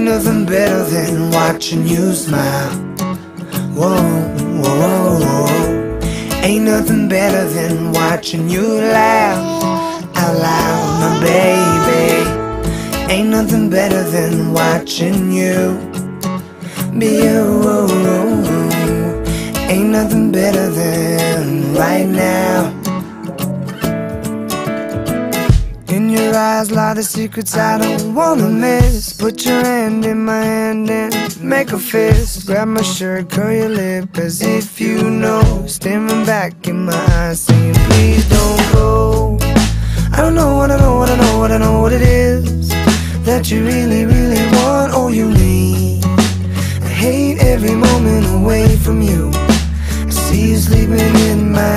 nothing better than watching you smile. Whoa, whoa, whoa, whoa. Ain't nothing better than watching you laugh out loud, my baby. Ain't nothing better than watching you be you. Ain't nothing better than right now. In your eyes lie the secrets I don't wanna miss. Put your hand in my hand and make a fist. Grab my shirt, curl your lip as if you know. Staring back in my eyes saying please don't go. I don't know what I know, what I know, what I know what it is that you really, really want or you need. I hate every moment away from you. I see you sleeping in my